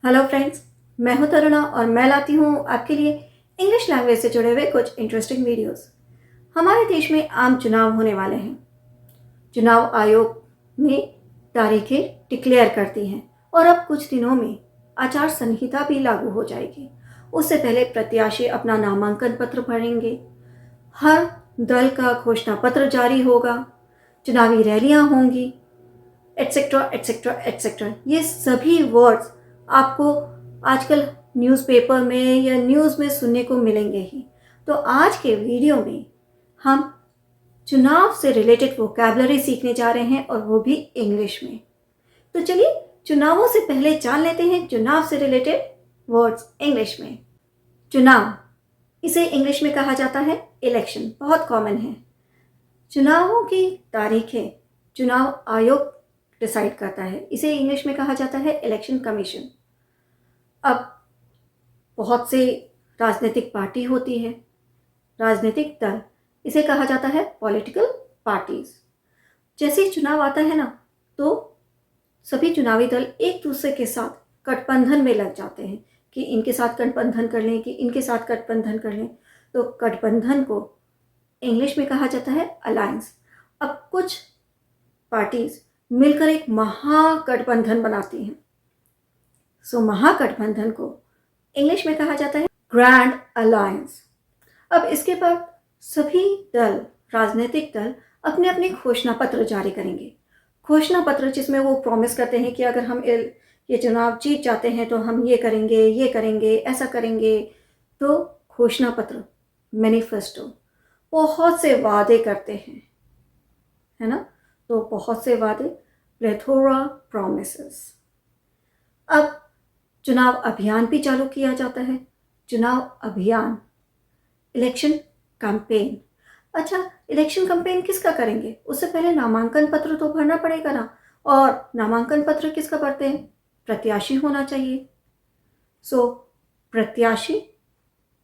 Hello friends, मैं हूं तरुणा और मैं लाती हूं आपके लिए इंग्लिश लैंग्वेज से जुड़े हुए कुछ इंटरेस्टिंग वीडियोस। हमारे देश में आम चुनाव होने वाले हैं। चुनाव आयोग में तारीखें डिक्लेयर करती हैं और अब कुछ दिनों में आचार संहिता भी लागू हो जाएगी। उससे पहले प्रत्याशी अपना नामांकन पत्र भरेंगे, हर दल का घोषणा पत्र जारी होगा, चुनावी रैलियां होंगी, एटसेट्रा एटसेट्रा एटसेट्रा। ये सभी वर्ड्स आपको आजकल न्यूज़पेपर में या न्यूज़ में सुनने को मिलेंगे ही। तो आज के वीडियो में हम चुनाव से रिलेटेड वोकैबुलरी सीखने जा रहे हैं और वो भी इंग्लिश में। तो चलिए चुनावों से पहले जान लेते हैं चुनाव से रिलेटेड वर्ड्स इंग्लिश में। चुनाव, इसे इंग्लिश में कहा जाता है इलेक्शन, बहुत कॉमन है। चुनावों की तारीखें चुनाव आयोग डिसाइड करता है, इसे इंग्लिश में कहा जाता है इलेक्शन कमीशन। अब बहुत से राजनीतिक पार्टी होती है, राजनीतिक दल, इसे कहा जाता है पॉलिटिकल पार्टीज। जैसे ही चुनाव आता है ना, तो सभी चुनावी दल एक दूसरे के साथ गठबंधन में लग जाते हैं कि इनके साथ गठबंधन कर लें, कि इनके साथ गठबंधन कर लें। तो गठबंधन को इंग्लिश में कहा जाता है अलायंस। अब कुछ पार्टीज मिलकर एक महागठबंधन बनाती हैं। सो महागठबंधन को इंग्लिश में कहा जाता है ग्रैंड अलायंस। अब इसके बाद सभी दल, राजनीतिक दल, अपने अपने घोषणा पत्र जारी करेंगे। घोषणा पत्र जिसमें वो प्रॉमिस करते हैं कि अगर हम ये चुनाव जीत जाते हैं तो हम ये करेंगे, ऐसा करेंगे। तो घोषणा पत्र, मैनिफेस्टो, बहुत से वादे करते हैं, है ना। तो बहुत से वादे, प्लेथोरा प्रॉमिसेस। अब चुनाव अभियान भी चालू किया जाता है। चुनाव अभियान, इलेक्शन कैंपेन। अच्छा, इलेक्शन कैंपेन किसका करेंगे? उससे पहले नामांकन पत्र तो भरना पड़ेगा ना। और नामांकन पत्र किसका भरते हैं? प्रत्याशी होना चाहिए। सो प्रत्याशी,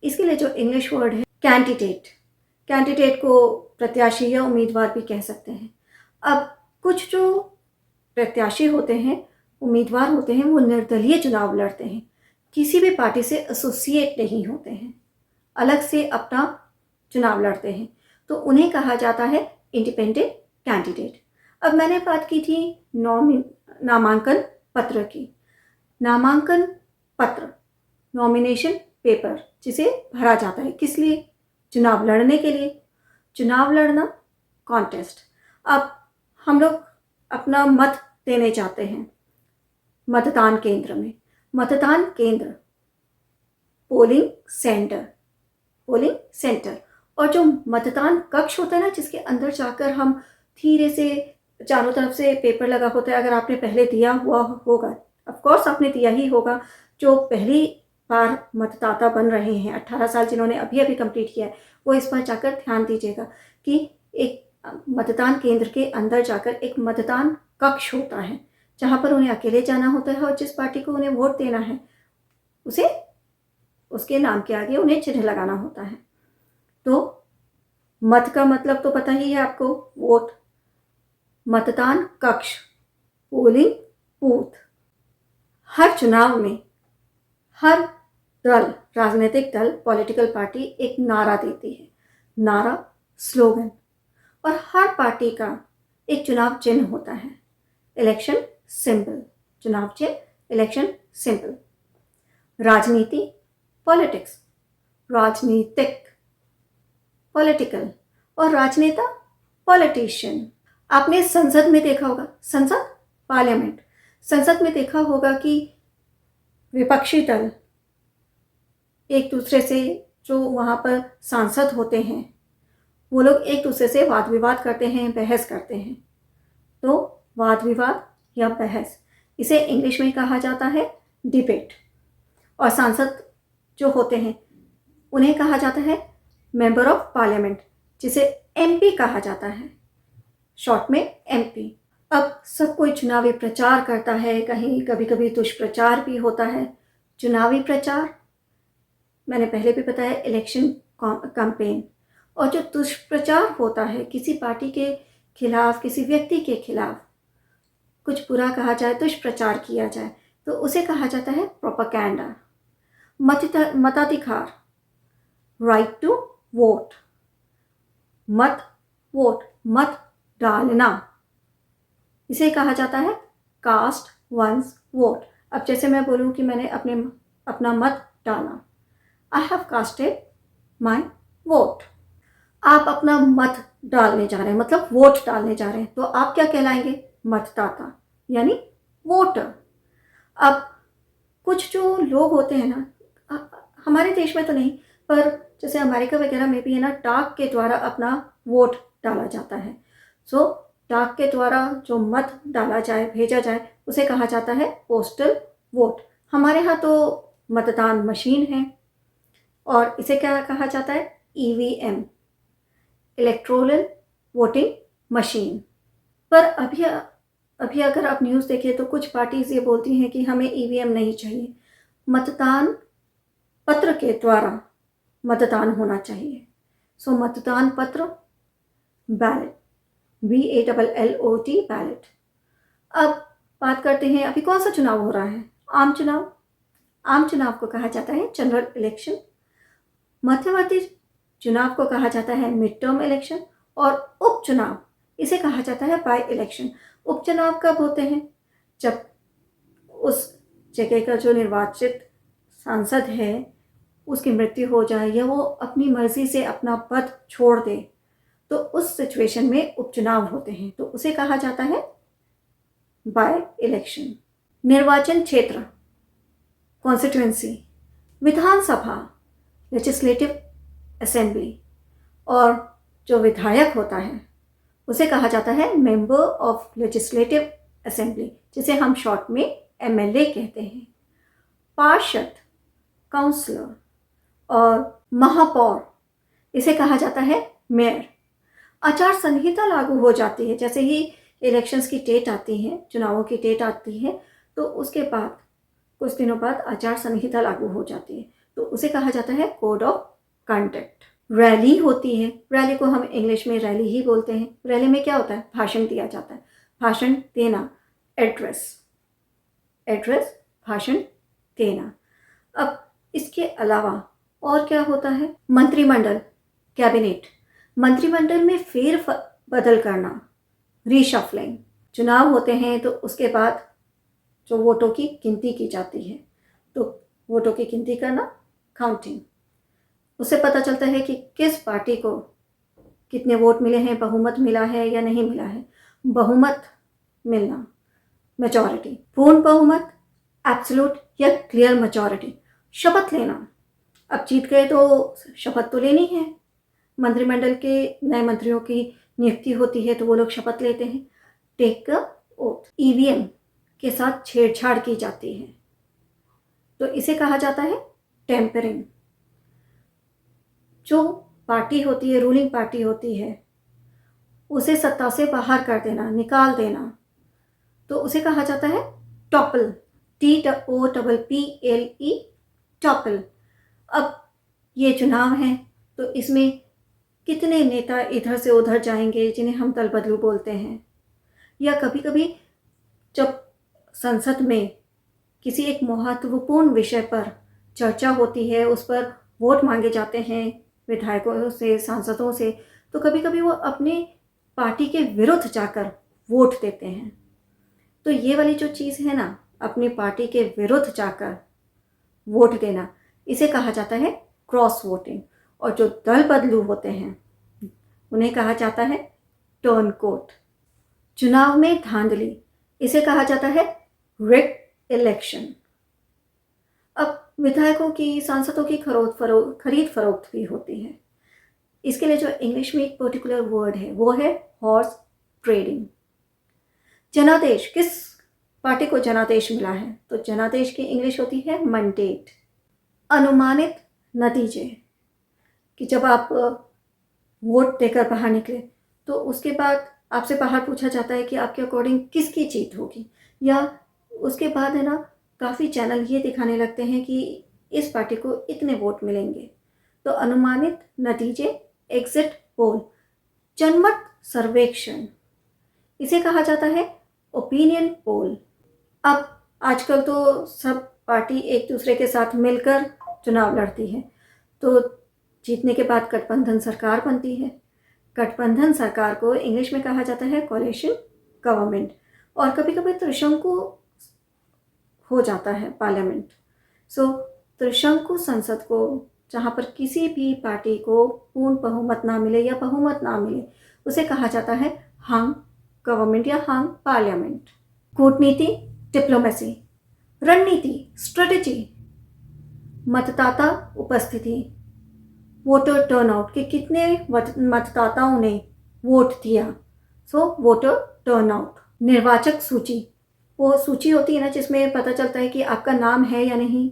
इसके लिए जो इंग्लिश वर्ड है कैंडिडेट, कैंडिडेट को प्रत्याशी या उम्मीदवार भी कह सकते हैं। अब कुछ जो प्रत्याशी होते हैं, उम्मीदवार होते हैं, वो निर्दलीय चुनाव लड़ते हैं, किसी भी पार्टी से एसोसिएट नहीं होते हैं, अलग से अपना चुनाव लड़ते हैं। तो उन्हें कहा जाता है इंडिपेंडेंट कैंडिडेट। अब मैंने बात की थी नामांकन पत्र की। नामांकन पत्र, नॉमिनेशन पेपर, जिसे भरा जाता है किस लिए? चुनाव लड़ने के लिए। चुनाव लड़ना, कॉन्टेस्ट। अब हम लोग अपना मत देने जाते हैं मतदान केंद्र में। मतदान केंद्र, पोलिंग सेंटर, पोलिंग सेंटर। और जो मतदान कक्ष होता है ना, जिसके अंदर जाकर हम धीरे से, चारों तरफ से पेपर लगा होता है। अगर आपने पहले दिया हुआ होगा, ऑफ कोर्स आपने दिया ही होगा, जो पहली बार मतदाता बन रहे हैं, 18 साल जिन्होंने अभी अभी कंप्लीट किया है, वो इस बार जाकर ध्यान दीजिएगा कि एक मतदान केंद्र के अंदर जाकर एक मतदान कक्ष होता है, जहाँ पर उन्हें अकेले जाना होता है और जिस पार्टी को उन्हें वोट देना है उसे, उसके नाम के आगे उन्हें चिन्ह लगाना होता है। तो मत का मतलब तो पता ही है आपको, वोट। मतदान कक्ष, पोलिंग बूथ। हर चुनाव में हर दल, राजनीतिक दल, पॉलिटिकल पार्टी एक नारा देती है, नारा, स्लोगन। और हर पार्टी का एक चुनाव चिन्ह होता है, इलेक्शन सिंबल। चुनाव चिन्ह, इलेक्शन सिंबल। राजनीति, पॉलिटिक्स, राजनीतिक, पॉलिटिकल। और राजनेता, पॉलिटिशियन। आपने संसद में देखा होगा, संसद, पार्लियामेंट, संसद में देखा होगा कि विपक्षी दल एक दूसरे से, जो वहाँ पर सांसद होते हैं, वो लोग एक दूसरे से वाद विवाद करते हैं, बहस करते हैं। तो वाद विवाद या बहस, इसे इंग्लिश में कहा जाता है डिबेट। और सांसद जो होते हैं उन्हें कहा जाता है मेंबर ऑफ पार्लियामेंट, जिसे एमपी कहा जाता है, शॉर्ट में एमपी। अब सब कोई चुनावी प्रचार करता है, कहीं कभी कभी दुष्प्रचार भी होता है। चुनावी प्रचार, मैंने पहले भी बताया, इलेक्शन कैंपेन। और जो दुष्प्रचार होता है, किसी पार्टी के खिलाफ, किसी व्यक्ति के खिलाफ कुछ बुरा कहा जाए, दुष्प्रचार किया जाए, तो उसे कहा जाता है प्रोपेगेंडा। मताधिकार, राइट टू वोट, मत डालना, इसे कहा जाता है कास्ट वंस वोट। अब जैसे मैं बोलूं कि मैंने अपना मत डाला, I have casted my vote. आप अपना मत डालने जा रहे हैं, मतलब वोट डालने जा रहे हैं, तो आप क्या कहलाएंगे? मतदाता, यानी वोटर। अब कुछ जो लोग होते हैं ना, हमारे देश में तो नहीं, पर जैसे अमेरिका वगैरह में भी है ना, डाक के द्वारा अपना वोट डाला जाता है। सो डाक के द्वारा जो मत डाला जाए, भेजा जाए, उसे कहा जाता है पोस्टल वोट। हमारे यहाँ तो मतदान मशीन है और इसे क्या कहा जाता है? EVM, electronic voting machine. पर अभी अगर आप न्यूज़ देखिए तो कुछ पार्टीज ये बोलती हैं कि हमें ईवीएम नहीं चाहिए, मतदान पत्र के द्वारा मतदान होना चाहिए। सो मतदान पत्र, बैलेट, BALLOT, बैलेट। अब बात करते हैं, अभी कौन सा चुनाव हो रहा है? आम चुनाव। आम चुनाव को कहा जाता है जनरल इलेक्शन। मध्यवर्ती चुनाव को कहा जाता है मिड टर्म इलेक्शन। और उपचुनाव, इसे कहा जाता है बाय इलेक्शन। उपचुनाव कब होते हैं? जब उस जगह का जो निर्वाचित सांसद है उसकी मृत्यु हो जाए या वो अपनी मर्जी से अपना पद छोड़ दे, तो उस सिचुएशन में उपचुनाव होते हैं, तो उसे कहा जाता है बाय इलेक्शन। निर्वाचन क्षेत्र, कॉन्स्टिट्यूएंसी, विधानसभा, लेजिस्लेटिव असेंबली, और जो विधायक होता है उसे कहा जाता है मेंबर ऑफ लेजिस्लेटिव असेंबली, जिसे हम शॉर्ट में MLA कहते हैं। पार्षद, काउंसलर और महापौर, इसे कहा जाता है मेयर। आचार संहिता लागू हो जाती है, जैसे ही इलेक्शंस की डेट आती है, चुनावों की डेट आती है, तो उसके बाद कुछ दिनों बाद आचार संहिता लागू हो जाती है, तो उसे कहा जाता है कोड ऑफ कंडक्ट। रैली होती है, रैली को हम इंग्लिश में रैली ही बोलते हैं। रैली में क्या होता है? भाषण दिया जाता है, भाषण देना, एड्रेस, भाषण देना। अब इसके अलावा और क्या होता है? मंत्रिमंडल, कैबिनेट। मंत्रिमंडल में फेर बदल करना, रीशफलिंग। चुनाव होते हैं तो उसके बाद जो वोटों की गिनती की जाती है, तो वोटों की गिनती करना, काउंटिंग। उससे पता चलता है कि किस पार्टी को कितने वोट मिले हैं, बहुमत मिला है या नहीं मिला है। बहुमत मिलना, मेजॉरिटी, पूर्ण बहुमत, एब्सोल्यूट या क्लियर मेजॉरिटी। शपथ लेना, अब जीत गए तो शपथ तो लेनी है। मंत्रिमंडल के नए मंत्रियों की नियुक्ति होती है तो वो लोग शपथ लेते हैं, टेक द ओथ। ईवीएम के साथ छेड़छाड़ की जाती है तो इसे कहा जाता है टेम्परिंग। जो पार्टी होती है, रूलिंग पार्टी होती है, उसे सत्ता से बाहर कर देना, निकाल देना, तो उसे कहा जाता है टॉपल, TOPPLE, टॉपल। अब ये चुनाव है तो इसमें कितने नेता इधर से उधर जाएंगे, जिन्हें हम दल बदलू बोलते हैं। या कभी कभी जब संसद में किसी एक महत्वपूर्ण विषय पर चर्चा होती है, उस पर वोट मांगे जाते हैं विधायकों से, सांसदों से, तो कभी कभी वो अपने पार्टी के विरुद्ध जाकर वोट देते हैं। तो ये वाली जो चीज़ है ना, अपनी पार्टी के विरुद्ध जाकर वोट देना, इसे कहा जाता है क्रॉस वोटिंग। और जो दल बदलू होते हैं उन्हें कहा जाता है टर्न कोट। चुनाव में धांधली, इसे कहा जाता है रिग्ड इलेक्शन। अब विधायकों की, सांसदों की खरीद फरोख्त भी होती है। इसके लिए जो इंग्लिश में एक पर्टिकुलर वर्ड है वो है हॉर्स ट्रेडिंग। जनादेश, किस पार्टी को जनादेश मिला है? तो जनादेश की इंग्लिश होती है मैंडेट। अनुमानित नतीजे, कि जब आप वोट देकर बाहर निकले तो उसके बाद आपसे बाहर पूछा जाता है कि आपके अकॉर्डिंग किसकी जीत होगी, या उसके बाद है ना, काफ़ी चैनल ये दिखाने लगते हैं कि इस पार्टी को इतने वोट मिलेंगे। तो अनुमानित नतीजे, एग्जिट पोल। जनमत सर्वेक्षण, इसे कहा जाता है ओपिनियन पोल। अब आजकल तो सब पार्टी एक दूसरे के साथ मिलकर चुनाव लड़ती है, तो जीतने के बाद गठबंधन सरकार बनती है। गठबंधन सरकार को इंग्लिश में कहा जाता है कोalition गवर्नमेंट, और कभी कभी त्रिशंकु हो जाता है पार्लियामेंट। सो त्रिशंकु संसद को, जहाँ पर किसी भी पार्टी को पूर्ण बहुमत ना मिले या बहुमत ना मिले, उसे कहा जाता है हंग गवर्नमेंट या हंग पार्लियामेंट। कूटनीति, डिप्लोमेसी, रणनीति, स्ट्रेटेजी, मतदाता उपस्थिति, वोटर टर्नआउट कि कितने मतदाताओं ने वोट दिया, सो वोटर टर्नआउट। निर्वाचक सूची, वो सूची होती है ना जिसमें पता चलता है कि आपका नाम है या नहीं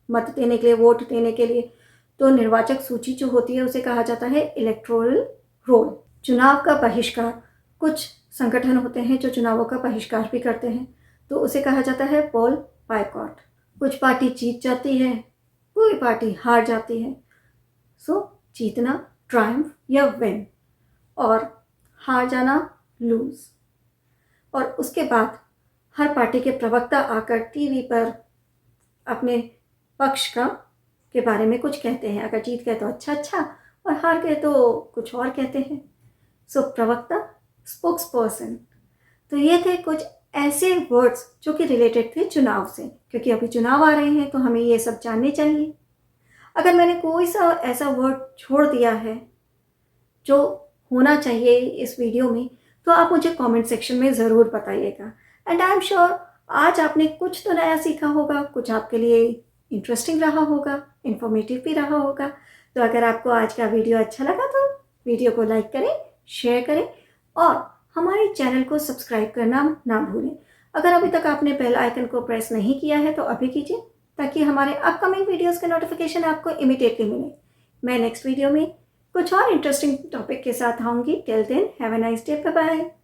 मत देने के लिए, वोट देने के लिए। तो निर्वाचक सूची जो होती है उसे कहा जाता है इलेक्टोरल रोल। चुनाव का बहिष्कार, कुछ संगठन होते हैं जो चुनावों का बहिष्कार भी करते हैं, तो उसे कहा जाता है पोल बायकॉट। कुछ पार्टी जीत जाती है, कोई पार्टी हार जाती है। सो जीतना ट्रायम्फ या विन, और हार जाना लूज। और उसके बाद हर पार्टी के प्रवक्ता आकर टीवी पर अपने पक्ष के बारे में कुछ कहते हैं। अगर जीत गए तो अच्छा, और हार गए तो कुछ और कहते हैं। सो प्रवक्ता, स्पोक्स पर्सन। तो ये थे कुछ ऐसे वर्ड्स जो कि रिलेटेड थे चुनाव से, क्योंकि अभी चुनाव आ रहे हैं तो हमें ये सब जानने चाहिए। अगर मैंने कोई सा ऐसा वर्ड छोड़ दिया है जो होना चाहिए इस वीडियो में, तो आप मुझे कमेंट सेक्शन में ज़रूर बताइएगा। एंड आई एम श्योर आज आपने कुछ तो नया सीखा होगा, कुछ आपके लिए इंटरेस्टिंग रहा होगा, इन्फॉर्मेटिव भी रहा होगा। तो अगर आपको आज का वीडियो अच्छा लगा तो वीडियो को लाइक करें, शेयर करें और हमारे चैनल को सब्सक्राइब करना ना भूलें। अगर अभी तक आपने बेल आइकन को प्रेस नहीं किया है तो अभी कीजिए, ताकि हमारे अपकमिंग वीडियोस के नोटिफिकेशन आपको इमीडिएटली मिले। मैं नेक्स्ट वीडियो में कुछ और इंटरेस्टिंग टॉपिक के साथ आऊँगी। Till then have a nice day, bye bye.